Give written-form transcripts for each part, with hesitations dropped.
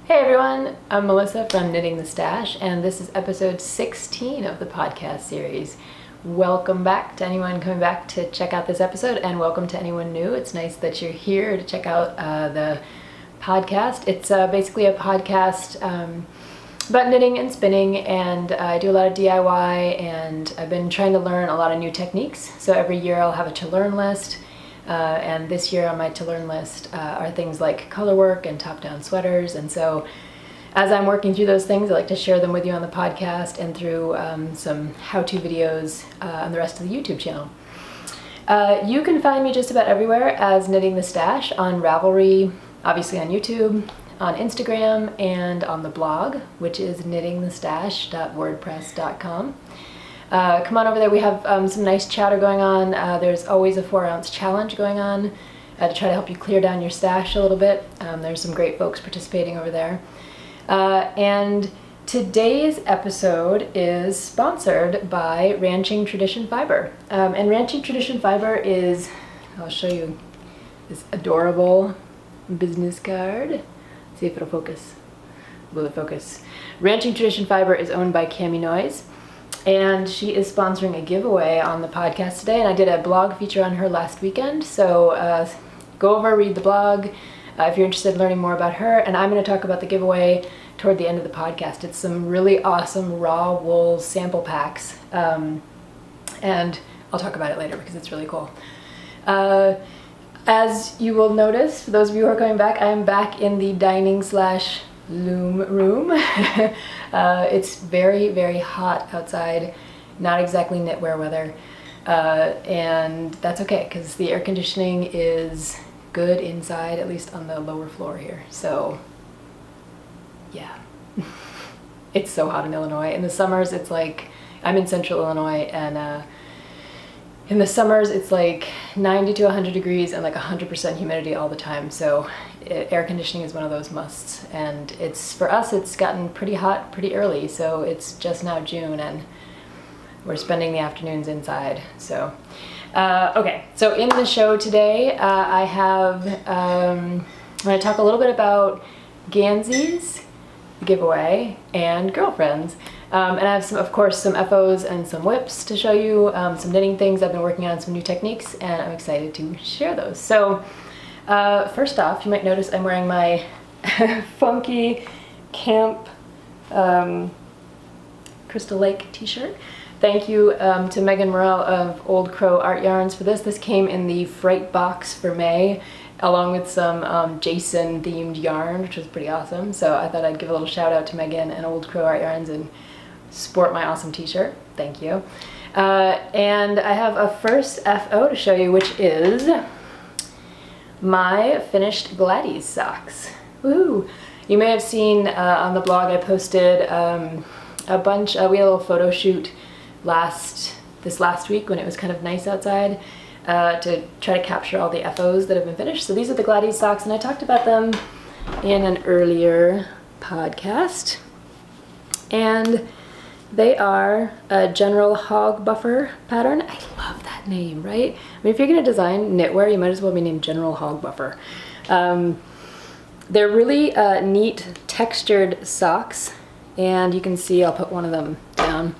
Hey everyone, I'm Melissa from Knitting the Stash, and this is episode 16 of the podcast series. Welcome back to anyone coming back to check out this episode, and welcome to anyone new. It's nice that you're here to check out the podcast. It's basically a podcast about knitting and spinning, and I do a lot of DIY, and I've been trying to learn a lot of new techniques. So every year I'll have a to-learn list. And this year on my to-learn list are things like color work and top-down sweaters. And so as I'm working through those things, I like to share them with you on the podcast and through some how-to videos on the rest of the YouTube channel. You can find me just about everywhere as Knitting the Stash, on Ravelry, obviously on YouTube, on Instagram, and on the blog, which is knittingthestash.wordpress.com. Come on over there. We have some nice chatter going on. There's always a 4-ounce challenge going on to try to help you clear down your stash a little bit. There's some great folks participating over there. And today's episode is sponsored by Ranching Tradition Fiber. And Ranching Tradition Fiber is, I'll show you this adorable business card. See if it'll focus. Will it focus? Ranching Tradition Fiber is owned by Cami Noise. And she is sponsoring a giveaway on the podcast today, and I did a blog feature on her last weekend, so go over, read the blog if you're interested in learning more about her, and I'm going to talk about the giveaway toward the end of the podcast. It's some really awesome raw wool sample packs, and I'll talk about it later because it's really cool. As you will notice, for those of you who are coming back, I am back in the dining/loom room. It's very, very hot outside, not exactly knitwear weather, and that's okay because the air conditioning is good inside, at least on the lower floor here. So yeah, it's so hot in Illinois. In the summers it's like, I'm in central Illinois, and in the summers it's like 90 to 100 degrees and like 100% humidity all the time. So air conditioning is one of those musts, and it's, for us, it's gotten pretty hot pretty early, so it's just now June and we're spending the afternoons inside. So okay, so in the show today I have I'm going to talk a little bit about Ganseys, the giveaway, and girlfriends, and I have some, of course, some FOs and some whips to show you, some knitting things. I've been working on some new techniques and I'm excited to share those. So first off, you might notice I'm wearing my funky camp Crystal Lake t-shirt. Thank you to Megan Morrell of Old Crow Art Yarns for this. This came in the Fright box for May, along with some Jason themed yarn, which was pretty awesome. So I thought I'd give a little shout out to Megan and Old Crow Art Yarns and sport my awesome t-shirt. Thank you. And I have a first FO to show you, which is my finished Ganseys socks. Woohoo! You may have seen on the blog I posted a bunch. We had a little photo shoot this last week when it was kind of nice outside to try to capture all the FOs that have been finished. So these are the Ganseys socks, and I talked about them in an earlier podcast. And they are a general hog buffer pattern. I love that name, right? I mean, if you're going to design knitwear, you might as well be named General Hog Buffer. They're really neat textured socks, and you can see, I'll put one of them down.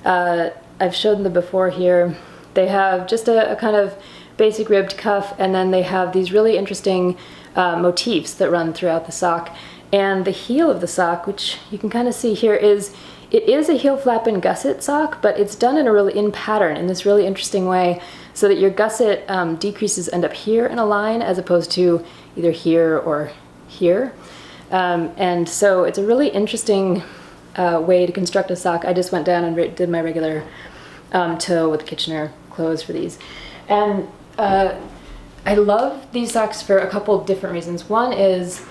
I've showed them before here. They have just a kind of basic ribbed cuff, and then they have these really interesting motifs that run throughout the sock. And the heel of the sock, which you can kind of see here, it is a heel flap and gusset sock, but it's done in pattern in this really interesting way, so that your gusset decreases end up here in a line as opposed to either here or here. And so it's a really interesting way to construct a sock. I just went down and did my regular toe with Kitchener clothes for these. And I love these socks for a couple different reasons. One is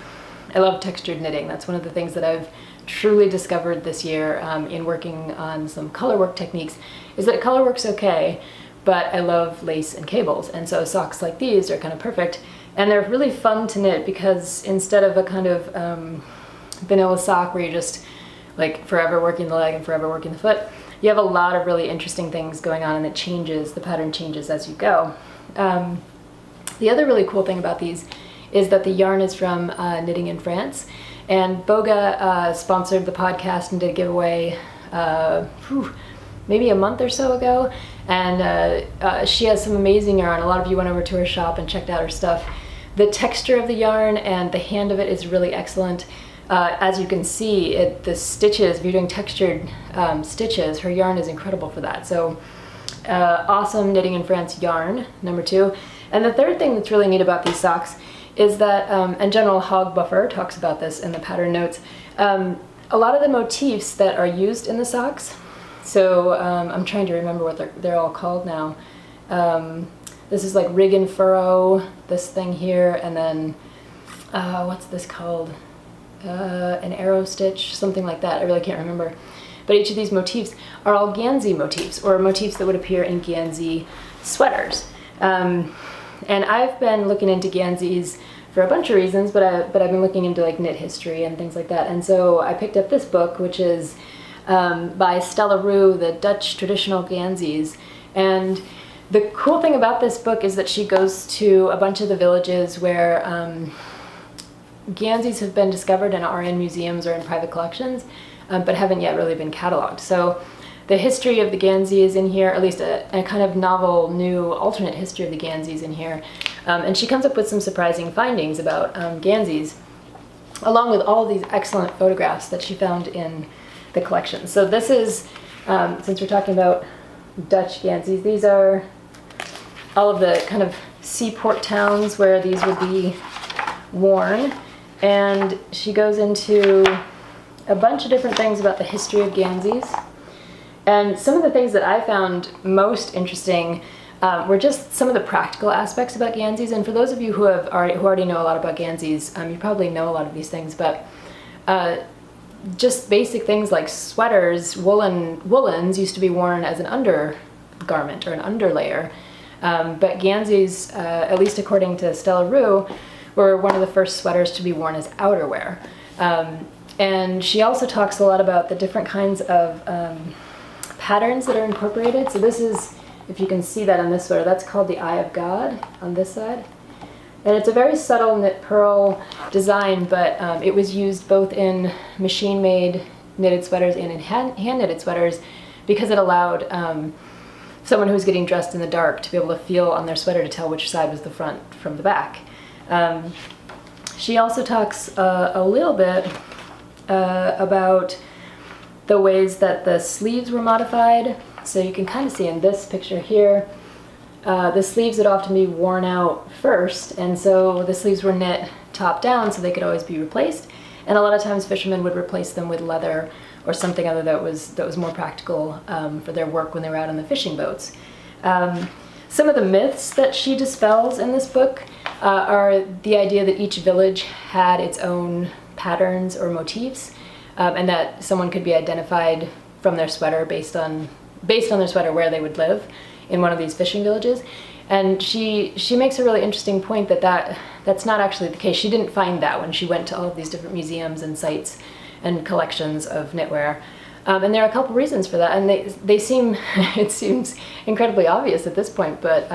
I love textured knitting. That's one of the things that I've truly discovered this year in working on some color work techniques, is that color work's okay, but I love lace and cables, and so socks like these are kind of perfect. And they're really fun to knit because instead of a kind of vanilla sock where you're just like forever working the leg and forever working the foot, you have a lot of really interesting things going on, and it changes, the pattern changes as you go. The other really cool thing about these is that the yarn is from Knitting in France, And Boga sponsored the podcast and did a giveaway maybe a month or so ago. And she has some amazing yarn. A lot of you went over to her shop and checked out her stuff. The texture of the yarn and the hand of it is really excellent. As you can see, the stitches, if you're doing textured stitches, her yarn is incredible for that. So awesome Knitting in France yarn, number 2. And the third thing that's really neat about these socks is that, and General Hog Buffer talks about this in the pattern notes, a lot of the motifs that are used in the socks, so I'm trying to remember what they're all called now. This is like rig and furrow, this thing here, and then what's this called? An arrow stitch, something like that. I really can't remember. But each of these motifs are all Gansey motifs, or motifs that would appear in Gansey sweaters. And I've been looking into Ganseys for a bunch of reasons, but I've been looking into like knit history and things like that. And so I picked up this book, which is by Stella Rue, the Dutch Traditional Ganseys. And the cool thing about this book is that she goes to a bunch of the villages where Ganseys have been discovered and are in museums or in private collections, but haven't yet really been cataloged. So the history of the Gansey is in here, at least a kind of novel, new, alternate history of the Ganseys in here. And she comes up with some surprising findings about Ganseys, along with all of these excellent photographs that she found in the collection. So this is, since we're talking about Dutch Ganseys, these are all of the kind of seaport towns where these would be worn. And she goes into a bunch of different things about the history of Ganseys. And some of the things that I found most interesting were just some of the practical aspects about Ganseys. And for those of you who already know a lot about Ganseys, you probably know a lot of these things, but just basic things like sweaters, woolens used to be worn as an undergarment or an underlayer. But Ganseys, at least according to Stella Rue, were one of the first sweaters to be worn as outerwear. And she also talks a lot about the different kinds of patterns that are incorporated. So this is, if you can see that on this sweater, that's called the Eye of God on this side. And it's a very subtle knit purl design, but it was used both in machine-made knitted sweaters and in hand-knitted sweaters because it allowed someone who was getting dressed in the dark to be able to feel on their sweater to tell which side was the front from the back. She also talks a little bit about the ways that the sleeves were modified. So you can kind of see in this picture here, the sleeves would often be worn out first, and so the sleeves were knit top down so they could always be replaced. And a lot of times fishermen would replace them with leather or something other that was more practical for their work when they were out on the fishing boats. Some of the myths that she dispels in this book are the idea that each village had its own patterns or motifs, and that someone could be identified from their sweater based on their sweater where they would live in one of these fishing villages. And she makes a really interesting point that's not actually the case. She didn't find that when she went to all of these different museums and sites and collections of knitwear. And there are a couple reasons for that, and they seem, it seems incredibly obvious at this point, but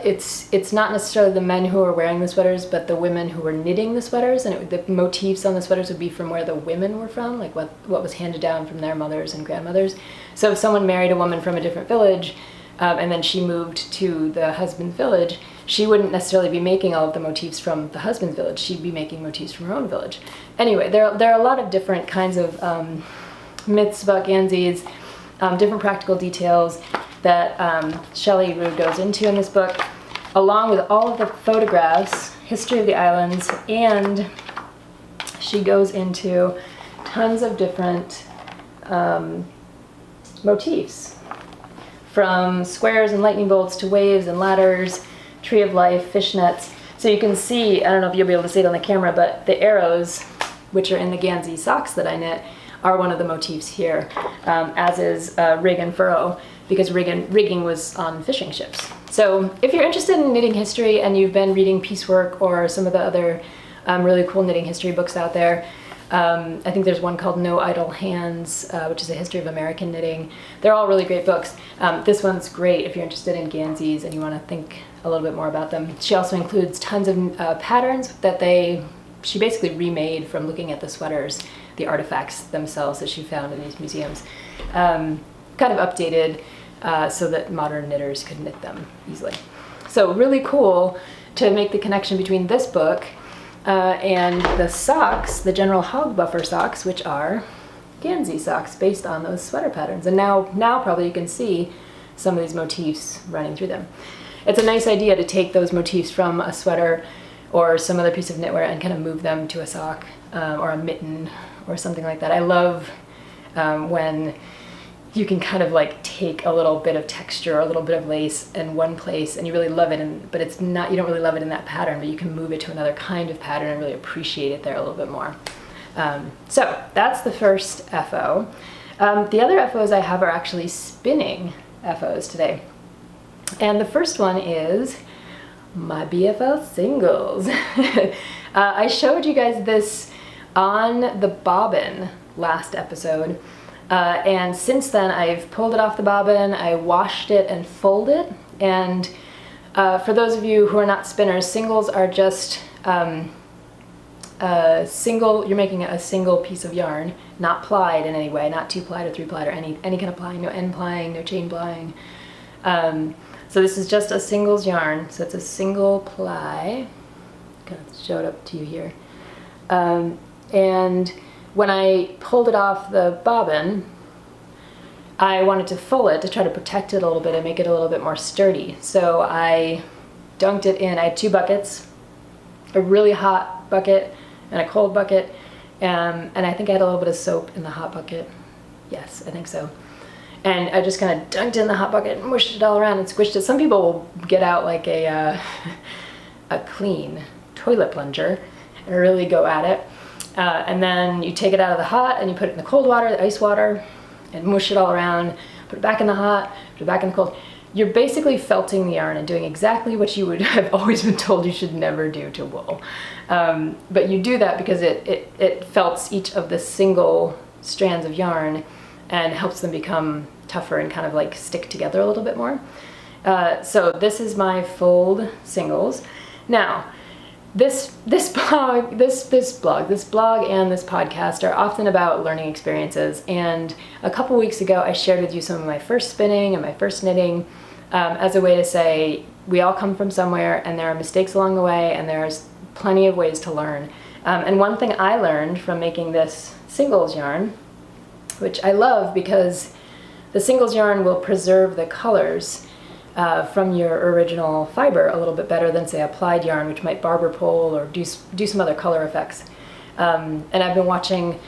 it's not necessarily the men who are wearing the sweaters, but the women who were knitting the sweaters, and the motifs on the sweaters would be from where the women were from, like what was handed down from their mothers and grandmothers. So if someone married a woman from a different village, and then she moved to the husband's village, she wouldn't necessarily be making all of the motifs from the husband's village. She'd be making motifs from her own village. Anyway, there are a lot of different kinds of myths about Ganseys, different practical details that Shelley Rue goes into in this book, along with all of the photographs, history of the islands, and she goes into tons of different motifs, from squares and lightning bolts to waves and ladders, tree of life, fishnets. So you can see, I don't know if you'll be able to see it on the camera, but the arrows, which are in the Gansey socks that I knit, are one of the motifs here, as is rig and furrow, because rigging was on fishing ships. So if you're interested in knitting history and you've been reading Piecework or some of the other really cool knitting history books out there, I think there's one called No Idle Hands, which is a history of American knitting. They're all really great books. This one's great if you're interested in Ganseys and you want to think a little bit more about them. She also includes tons of patterns that they she basically remade from looking at the sweaters, the artifacts themselves that she found in these museums, kind of updated so that modern knitters could knit them easily. So really cool to make the connection between this book and the socks, the General Hog Buffer socks, which are Gansey socks based on those sweater patterns. And now probably you can see some of these motifs running through them. It's a nice idea to take those motifs from a sweater or some other piece of knitwear and kind of move them to a sock or a mitten or something like that. I love when you can kind of like take a little bit of texture, a little bit of lace in one place and you really love it, but it's not, you don't really love it in that pattern, but you can move it to another kind of pattern and really appreciate it there a little bit more. So that's the first FO. The other FOs I have are actually spinning FOs today. And the first one is my BFL singles. I showed you guys this on the bobbin last episode. And since then I've pulled it off the bobbin, I washed it and folded it. And for those of you who are not spinners, singles are just you're making a single piece of yarn, not plied in any way, not 2-plied or 3-plied or any kind of plying, no end plying, no chain plying. So this is just a singles yarn, so it's a single ply. Kind of show it up to you here. And when I pulled it off the bobbin, I wanted to full it to try to protect it a little bit and make it a little bit more sturdy. So I dunked it in. I had 2 buckets, a really hot bucket and a cold bucket, and I think I had a little bit of soap in the hot bucket. Yes, I think so. And I just kind of dunked in the hot bucket and mushed it all around and squished it. Some people will get out like a clean toilet plunger and really go at it. And then you take it out of the hot and you put it in the cold water, the ice water, and mush it all around, put it back in the hot, put it back in the cold. You're basically felting the yarn and doing exactly what you would have always been told you should never do to wool. But you do that because it felts each of the single strands of yarn and helps them become tougher and kind of like stick together a little bit more. So this is my fold singles. Now, this blog and this podcast are often about learning experiences. And a couple weeks ago, I shared with you some of my first spinning and my first knitting as a way to say we all come from somewhere and there are mistakes along the way and there's plenty of ways to learn. And one thing I learned from making this singles yarn, which I love because the singles yarn will preserve the colors from your original fiber a little bit better than, say, a plied yarn, which might barber pole or do some other color effects. And I've been watching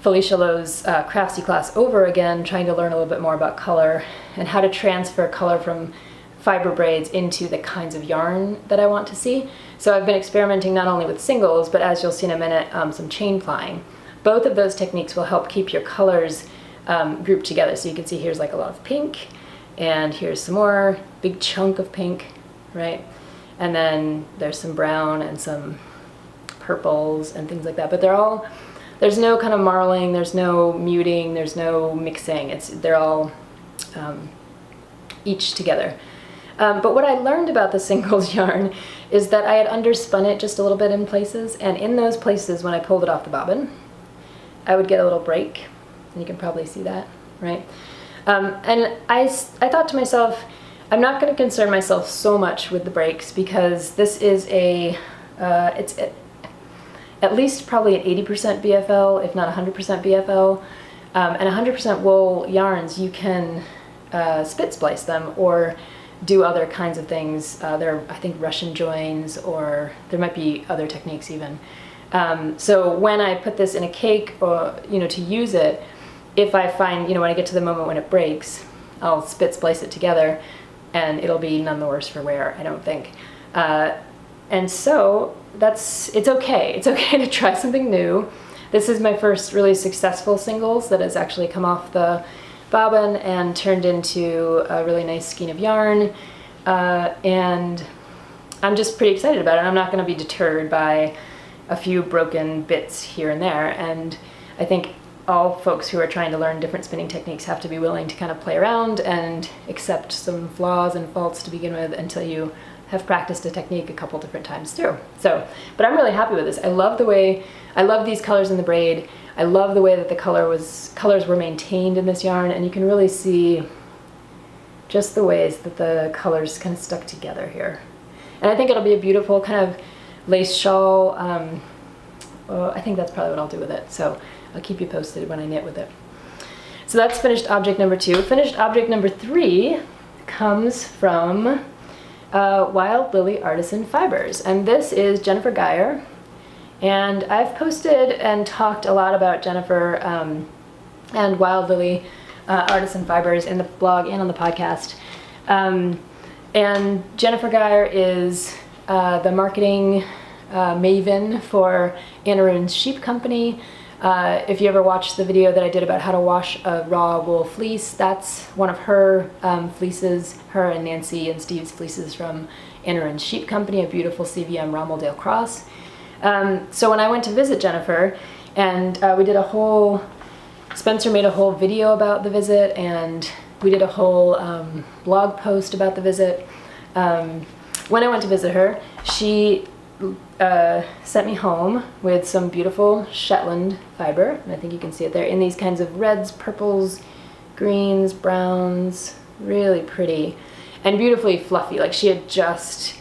Felicia Lowe's Craftsy class over again, trying to learn a little bit more about color and how to transfer color from fiber braids into the kinds of yarn that I want to see. So I've been experimenting not only with singles, but as you'll see in a minute, some chain plying. Both of those techniques will help keep your colors grouped together. So you can see here's like a lot of pink, and here's some more big chunk of pink, right? And then there's some brown and some purples and things like that. But there's no kind of marling, there's no muting, there's no mixing. They're all each together. But what I learned about the singles yarn is that I had underspun it just a little bit in places, and in those places when I pulled it off the bobbin, I would get a little break, and you can probably see that, right? And I thought to myself, I'm not going to concern myself so much with the breaks because this is it's at least probably an 80% BFL, if not 100% BFL, and 100% wool yarns, you can spit splice them or do other kinds of things. There are, I think, Russian joins, or there might be other techniques even. So when I put this in a cake, or to use it, if I find, when I get to the moment when it breaks, I'll spit splice it together, and it'll be none the worse for wear, I don't think. And so it's okay. It's okay to try something new. This is my first really successful singles that has actually come off the bobbin and turned into a really nice skein of yarn. And I'm just pretty excited about it. I'm not going to be deterred by a few broken bits here and there. And I think all folks who are trying to learn different spinning techniques have to be willing to kind of play around and accept some flaws and faults to begin with until you have practiced a technique a couple different times through. So, but I'm really happy with this. I love these colors in the braid. I love the way that the colors were maintained in this yarn, and you can really see just the ways that the colors kind of stuck together here. And I think it'll be a beautiful kind of lace shawl. Well, I think that's probably what I'll do with it. So I'll keep you posted when I knit with it. So that's finished object number 2. Finished object number 3 comes from Wild Lily Artisan Fibers. And this is Jennifer Geyer. And I've posted and talked a lot about Jennifer and Wild Lily Artisan Fibers in the blog and on the podcast. And Jennifer Geyer is the marketing maven for Anna Rune's Sheep Company. If you ever watched the video that I did about how to wash a raw wool fleece, that's one of her fleeces, her and Nancy and Steve's fleeces from Anna Rune's Sheep Company, a beautiful CVM Rommeldale cross. So when I went to visit Jennifer, and we did Spencer made a whole video about the visit, and we did a whole blog post about the visit. When I went to visit her, she sent me home with some beautiful Shetland fiber, and I think you can see it there, in these kinds of reds, purples, greens, browns, really pretty, and beautifully fluffy. Like she had just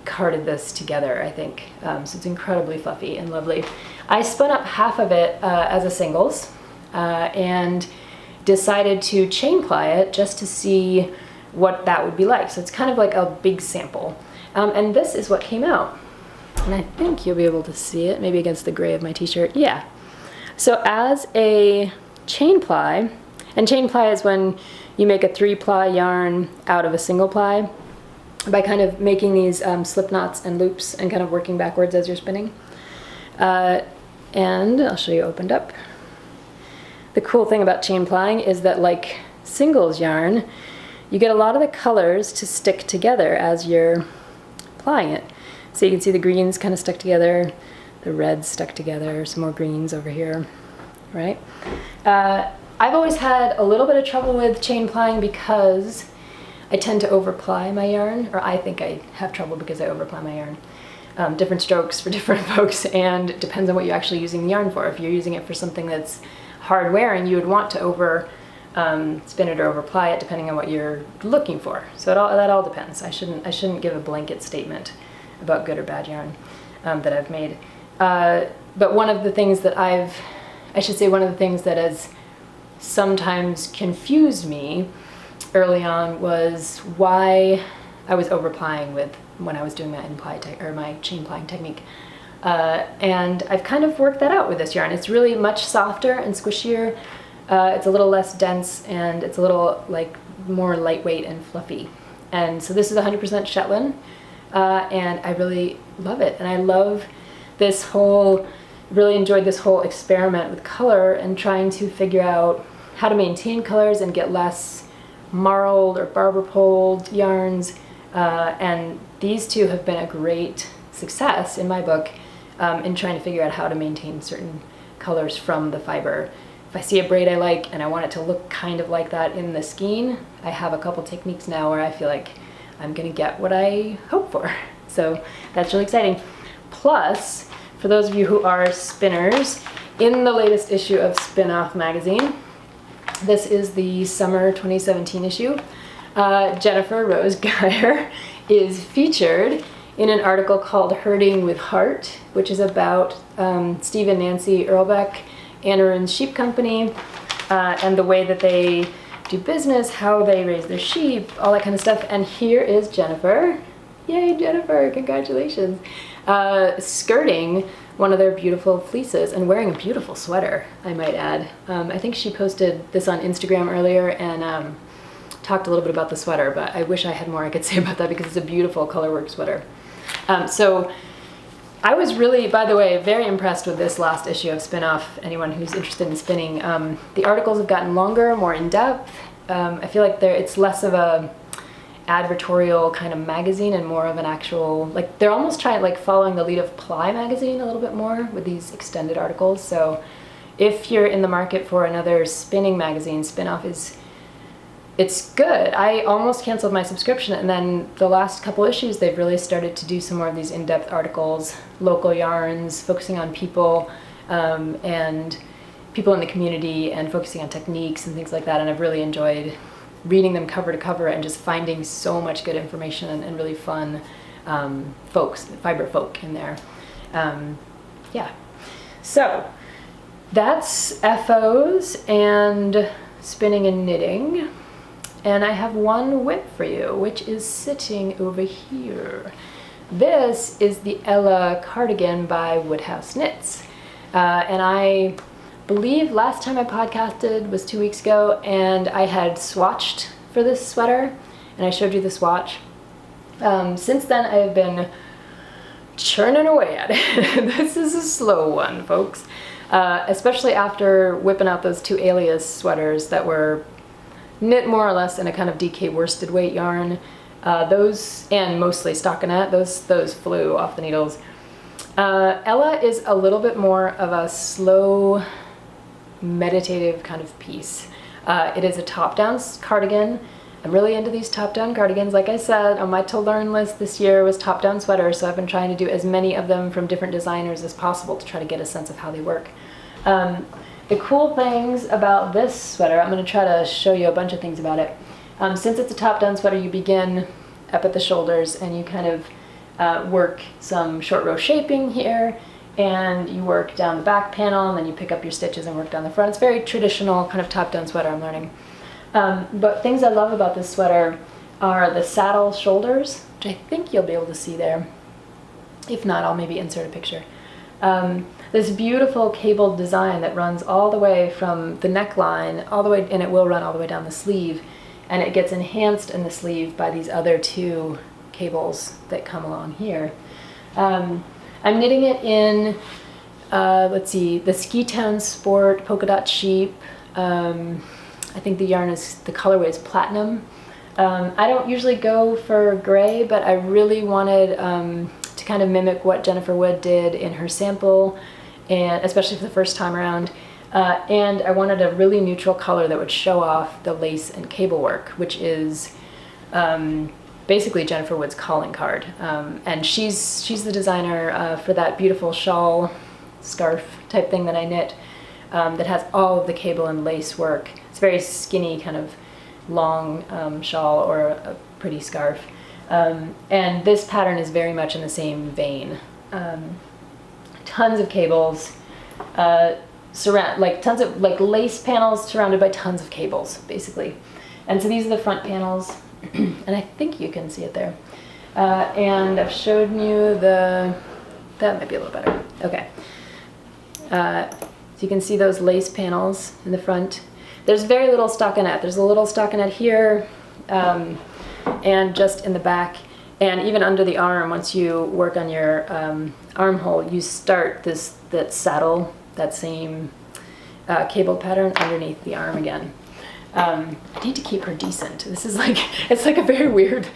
carded this together, I think. So it's incredibly fluffy and lovely. I spun up half of it as a singles and decided to chain ply it just to see what that would be like. So it's kind of like a big sample. And this is what came out. And I think you'll be able to see it, maybe against the gray of my t-shirt. Yeah. So as a chain ply, and chain ply is when you make a 3-ply yarn out of a single ply by kind of making these slip knots and loops and kind of working backwards as you're spinning. And I'll show you opened up. The cool thing about chain plying is that, like singles yarn, you get a lot of the colors to stick together as you're plying it. So you can see the greens kind of stuck together, the reds stuck together, some more greens over here, right? I've always had a little bit of trouble with chain plying because I tend to overply my yarn, or I think I have trouble because I overply my yarn. Different strokes for different folks, and it depends on what you're actually using the yarn for. If you're using it for something that's hard wearing, you would want to spin it or overply it depending on what you're looking for. So that all depends. I shouldn't give a blanket statement about good or bad yarn that I've made. But one of the things that one of the things that has sometimes confused me early on was why I was overplying when I was doing my chain plying technique. And I've kind of worked that out with this yarn. It's really much softer and squishier. It's a little less dense, and it's a little more lightweight and fluffy. And so this is 100% Shetland, and I really love it. And I really enjoyed this whole experiment with color and trying to figure out how to maintain colors and get less marled or barber poled yarns. And these two have been a great success in my book in trying to figure out how to maintain certain colors from the fiber. If I see a braid I like and I want it to look kind of like that in the skein, I have a couple techniques now where I feel like I'm gonna get what I hope for. So that's really exciting. Plus, for those of you who are spinners, in the latest issue of Spin Off magazine, this is the summer 2017 issue, Jennifer Rose Geyer is featured in an article called Herding with Heart, which is about Steve and Nancy Earlbeck, Anna Rune's Sheep Company, and the way that they do business, how they raise their sheep, all that kind of stuff. And here is Jennifer. Yay, Jennifer, congratulations. Skirting one of their beautiful fleeces and wearing a beautiful sweater, I might add. I think she posted this on Instagram earlier and talked a little bit about the sweater, but I wish I had more I could say about that because it's a beautiful colorwork sweater. So I was really, by the way, very impressed with this last issue of Spin Off, anyone who's interested in spinning. The articles have gotten longer, more in-depth. I feel like it's less of a advertorial kind of magazine and more of an actual, they're almost trying, following the lead of Ply magazine a little bit more with these extended articles. So if you're in the market for another spinning magazine, Spin Off is it's good. I almost canceled my subscription, and then the last couple issues they've really started to do some more of these in-depth articles, local yarns, focusing on people and people in the community, and focusing on techniques and things like that. And I've really enjoyed reading them cover to cover and just finding so much good information and really fun fiber folk in there. Yeah, so that's FOs and spinning and knitting. And I have one whip for you, which is sitting over here. This is the Ella cardigan by Woodhouse Knits. And I believe last time I podcasted was 2 weeks ago, and I had swatched for this sweater, and I showed you the swatch. Since then, I have been churning away at it. This is a slow one, folks. Especially after whipping out those 2 Alias sweaters that were knit more or less in a kind of DK worsted weight yarn. Those, and mostly stockinette, those flew off the needles. Ella is a little bit more of a slow, meditative kind of piece. It is a top-down cardigan. I'm really into these top-down cardigans. Like I said, on my to-learn list this year was top-down sweaters, so I've been trying to do as many of them from different designers as possible to try to get a sense of how they work. The cool things about this sweater, I'm going to try to show you a bunch of things about it. Since it's a top-down sweater, you begin up at the shoulders and you kind of work some short row shaping here, and you work down the back panel, and then you pick up your stitches and work down the front. It's very traditional kind of top-down sweater I'm learning. But things I love about this sweater are the saddle shoulders, which I think you'll be able to see there. If not, I'll maybe insert a picture. This beautiful cabled design that runs all the way from the neckline, all the way, and it will run all the way down the sleeve, and it gets enhanced in the sleeve by these other 2 cables that come along here. I'm knitting it in, let's see, the Ski Town Sport Polka Dot Sheep. I think the colorway is platinum. I don't usually go for gray, but I really wanted to kind of mimic what Jennifer Wood did in her sample, and especially for the first time around. And I wanted a really neutral color that would show off the lace and cable work, which is basically Jennifer Wood's calling card. And she's the designer for that beautiful shawl, scarf type thing that I knit that has all of the cable and lace work. It's very skinny, kind of long shawl or a pretty scarf. And this pattern is very much in the same vein. Tons of cables, tons of lace panels surrounded by tons of cables, basically. And so these are the front panels, and I think you can see it there. And I've showed you that might be a little better. Okay. So you can see those lace panels in the front. There's very little stockinette. There's a little stockinette here, and just in the back, and even under the arm. Once you work on your armhole, you start that saddle, that same cable pattern underneath the arm again. I need to keep her decent. This is it's like a very weird,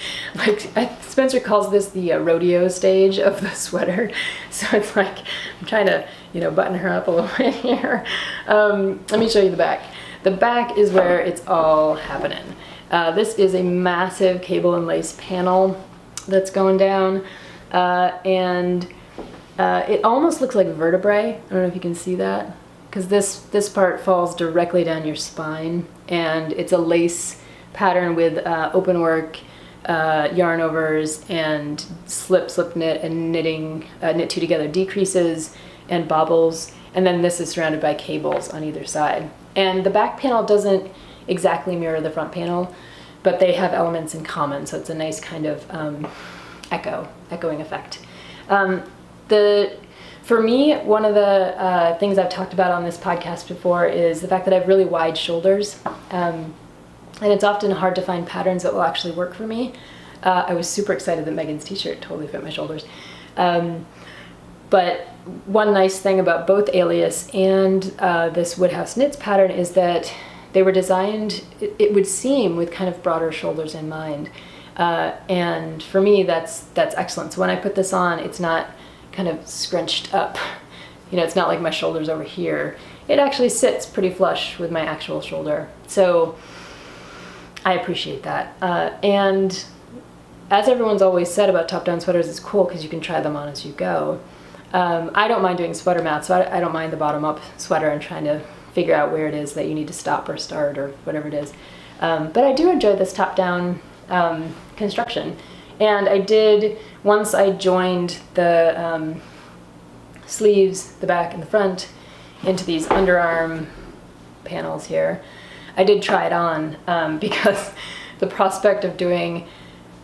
Spencer calls this the rodeo stage of the sweater. So it's like, I'm trying to, button her up a little bit here. Let me show you the back. The back is where it's all happening. This is a massive cable and lace panel that's going down, and it almost looks like vertebrae. I don't know if you can see that, because this part falls directly down your spine, and it's a lace pattern with open work, yarn overs, and slip knit, and knitting, knit 2 together decreases and bobbles, and then this is surrounded by cables on either side. And the back panel doesn't exactly mirror the front panel, but they have elements in common, so it's a nice kind of echoing effect. For me, one of the things I've talked about on this podcast before is the fact that I have really wide shoulders, and it's often hard to find patterns that will actually work for me. I was super excited that Megan's t-shirt totally fit my shoulders. But one nice thing about both Alias and this Woodhouse Knits pattern is that they were designed, it would seem, with kind of broader shoulders in mind. And for me, that's excellent. So when I put this on, it's not kind of scrunched up. It's not like my shoulder's over here. It actually sits pretty flush with my actual shoulder. So I appreciate that. And as everyone's always said about top-down sweaters, it's cool because you can try them on as you go. I don't mind doing sweater mats, so I don't mind the bottom-up sweater and trying to figure out where it is that you need to stop or start or whatever it is. But I do enjoy this top-down construction. And I did, once I joined the sleeves, the back and the front, into these underarm panels here, I did try it on because the prospect of doing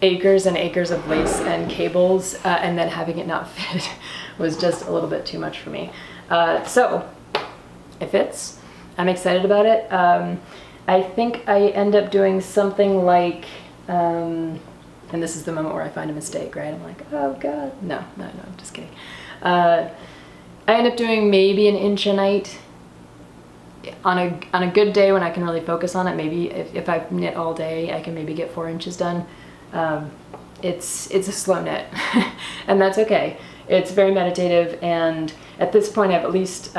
acres and acres of lace and cables and then having it not fit was just a little bit too much for me. So it fits. I'm excited about it. I think I end up doing something like, and this is the moment where I find a mistake, right? I'm like, oh God, no, I'm just kidding. I end up doing maybe an inch a night. On a good day when I can really focus on it, maybe if I knit all day, I can maybe get 4 inches done. It's a slow knit, and that's okay. It's very meditative, and at this point I've at least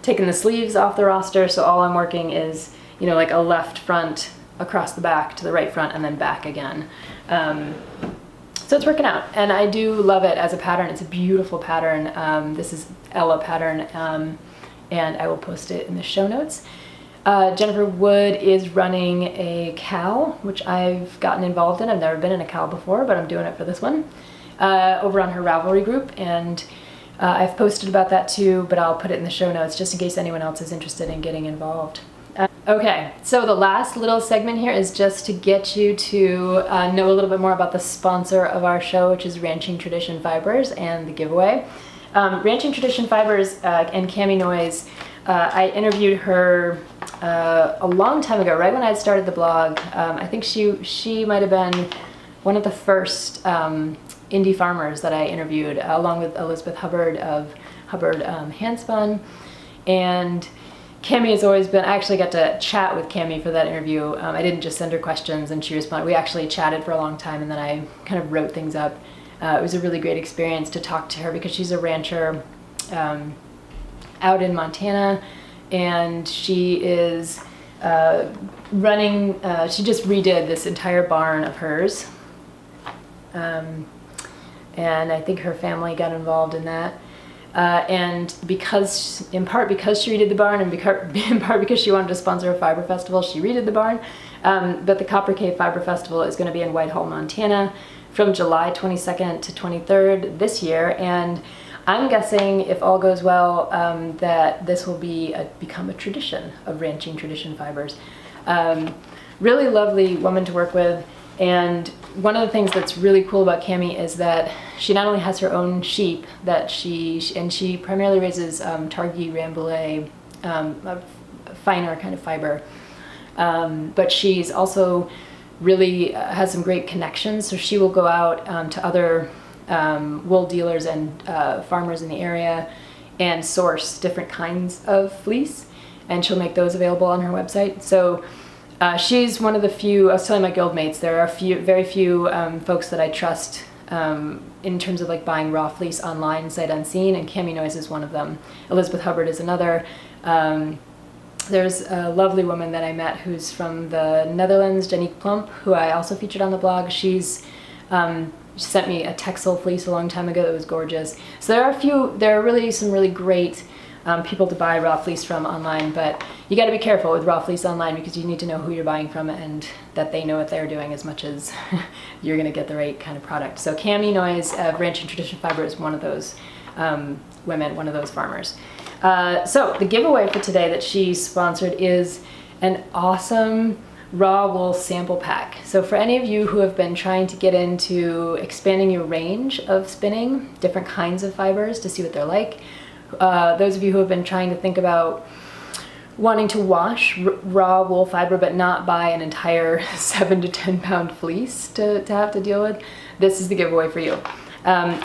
taken the sleeves off the roster, so all I'm working is, you know, like a left front across the back to the right front and then back again. So it's working out, and I do love it as a pattern. It's a beautiful pattern. This is Ella pattern, and I will post it in the show notes. Jennifer Wood is running a cowl, which I've gotten involved in. I've never been in a cowl before, but I'm doing it for this one, over on her Ravelry group, and I've posted about that too, but I'll put it in the show notes just in case anyone else is interested in getting involved. Okay, so the last little segment here is just to get you to know a little bit more about the sponsor of our show, which is Ranching Tradition Fibers, and the giveaway. Ranching Tradition Fibers and Cami Noise, I interviewed her a long time ago, right when I had started the blog. I think she might have been one of the first indie farmers that I interviewed, along with Elizabeth Hubbard of Hubbard Handspun. And Cami has always been, I actually got to chat with Cami for that interview. I didn't just send her questions and she responded. We actually chatted for a long time, and then I kind of wrote things up. It was a really great experience to talk to her because she's a rancher out in Montana, and she is running, she just redid this entire barn of hers. And I think her family got involved in that. And because, in part because she redid the barn, and in part because she wanted to sponsor a fiber festival, she redid the barn. But the Copper Cave Fiber Festival is going to be in Whitehall, Montana from July 22nd to 23rd this year. And I'm guessing, if all goes well, that this will become a tradition of Ranching Tradition Fibers. Really lovely woman to work with. And one of the things that's really cool about Cami is that she not only has her own sheep that she primarily raises Targhee Rambouillet, a finer kind of fiber, but she's also really has some great connections. So she will go out to other wool dealers and farmers in the area and source different kinds of fleece, and she'll make those available on her website. So she's one of the few, I was telling my guildmates, there are very few folks that I trust in terms of like buying raw fleece online, sight unseen, and Cami Noise is one of them. Elizabeth Hubbard is another. There's a lovely woman that I met who's from the Netherlands, Janique Plump, who I also featured on the blog. She sent me a Texel fleece a long time ago that was gorgeous. So there are really some really great people to buy raw fleece from online, but you got to be careful with raw fleece online because you need to know who you're buying from and that they know what they're doing as much as you're going to get the right kind of product. So Cami Noise of Ranching Tradition Fiber is one of those women, one of those farmers. So the giveaway for today that she sponsored is an awesome raw wool sample pack. So for any of you who have been trying to get into expanding your range of spinning, different kinds of fibers to see what they're like, those of you who have been trying to think about wanting to wash raw wool fiber but not buy an entire 7 to 10 pound fleece to have to deal with, this is the giveaway for you.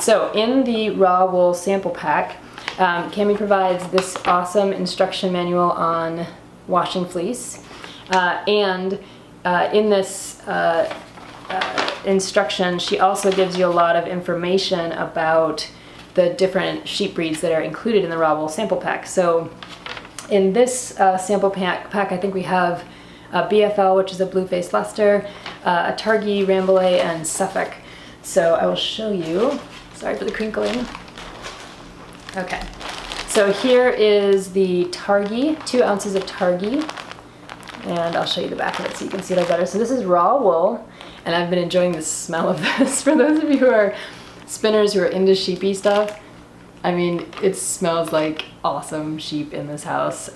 So in the raw wool sample pack, Cami provides this awesome instruction manual on washing fleece, and in this instruction she also gives you a lot of information about the different sheep breeds that are included in the raw wool sample pack. So in this sample pack, I think we have BFL, which is a blue-faced Leicester, a Targhee, Rambouillet, and Suffolk. So I will show you. Sorry for the crinkling. Okay, so here is the Targhee, 2 ounces of Targhee, and I'll show you the back of it so you can see it a little better. So this is raw wool, and I've been enjoying the smell of this. For those of you who are spinners who are into sheepy stuff, I mean, it smells like awesome sheep in this house.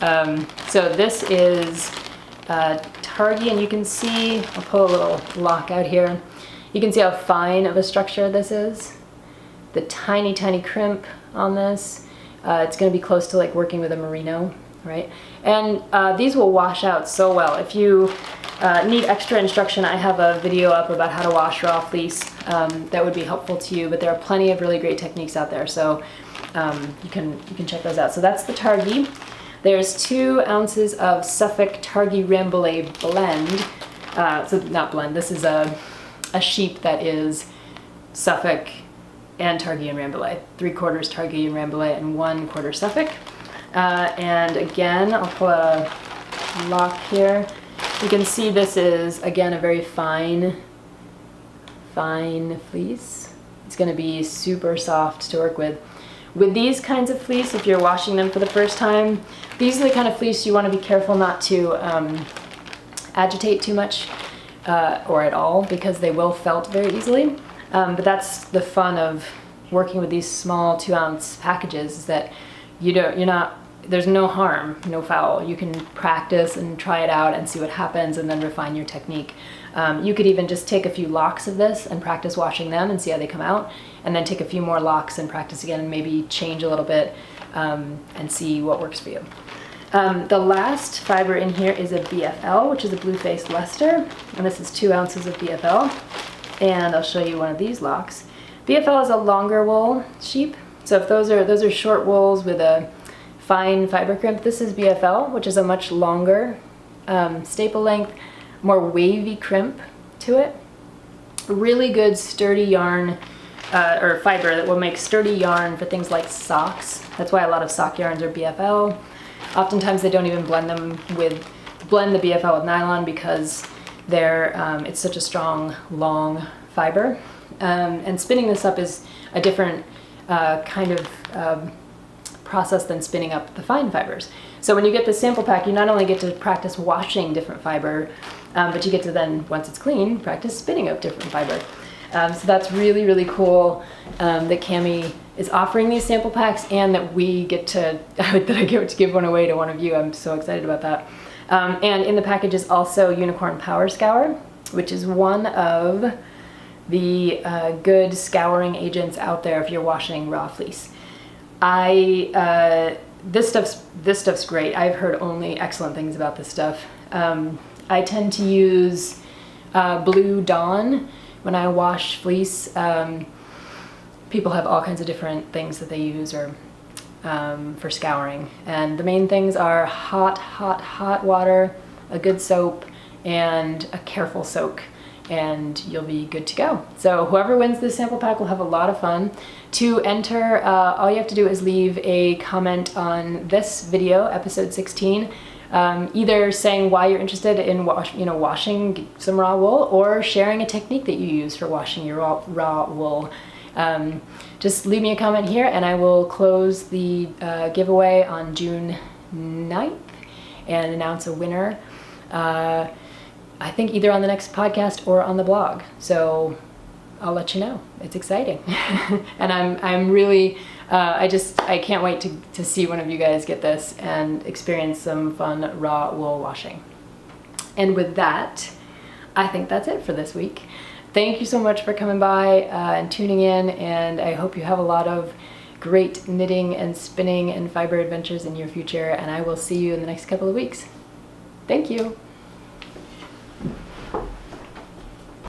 So this is Targhee, and you can see, I'll pull a little lock out here. You can see how fine of a structure this is. The tiny, tiny crimp on this. It's going to be close to like working with a merino, right? And these will wash out so well. If you need extra instruction, I have a video up about how to wash raw fleece that would be helpful to you, but there are plenty of really great techniques out there, so you can check those out. So that's the Targhee. There's 2 ounces of Suffolk Targhee Rambouillet blend. So not blend, this is a sheep that is Suffolk and Targhee and Rambouillet. 3/4 Targhee and Rambouillet and 1/4 Suffolk. And again, I'll pull a lock here. You can see this is, again, a very fine fleece. It's going to be super soft to work with. With these kinds of fleece, if you're washing them for the first time, these are the kind of fleece you want to be careful not to agitate too much or at all, because they will felt very easily. But that's the fun of working with these small 2-ounce packages, is that there's no harm, no foul. You can practice and try it out and see what happens and then refine your technique. You could even just take a few locks of this and practice washing them and see how they come out, and then take a few more locks and practice again and maybe change a little bit and see what works for you. The last fiber in here is a BFL, which is a blue-faced Leicester, and this is 2 ounces of BFL. And I'll show you one of these locks. BFL is a longer wool sheep, so if those are short wools with a fine fiber crimp, this is BFL, which is a much longer staple length, more wavy crimp to it. Really good sturdy yarn or fiber that will make sturdy yarn for things like socks. That's why a lot of sock yarns are BFL. Oftentimes they don't even blend the BFL with nylon, because it's such a strong, long fiber. And spinning this up is a different kind of process than spinning up the fine fibers. So when you get the sample pack, you not only get to practice washing different fiber, but you get to then, once it's clean, practice spinning up different fiber. So that's really, really cool that Cami is offering these sample packs, and that we get to, that I get to give one away to one of you. I'm so excited about that. And in the package is also Unicorn Power Scour, which is one of the good scouring agents out there if you're washing raw fleece. This stuff's great. I've heard only excellent things about this stuff. I tend to use Blue Dawn when I wash fleece. People have all kinds of different things that they use or for scouring, and the main things are hot water, a good soap, and a careful soak, and you'll be good to go. So whoever wins this sample pack will have a lot of fun. To enter, all you have to do is leave a comment on this video, episode 16, either saying why you're interested in washing some raw wool, or sharing a technique that you use for washing your raw wool. Just leave me a comment here, and I will close the giveaway on June 9th and announce a winner. I think either on the next podcast or on the blog. So I'll let you know. It's exciting. And I'm really, I can't wait to see one of you guys get this and experience some fun raw wool washing. And with that, I think that's it for this week. Thank you so much for coming by and tuning in, and I hope you have a lot of great knitting and spinning and fiber adventures in your future, and I will see you in the next couple of weeks. Thank you.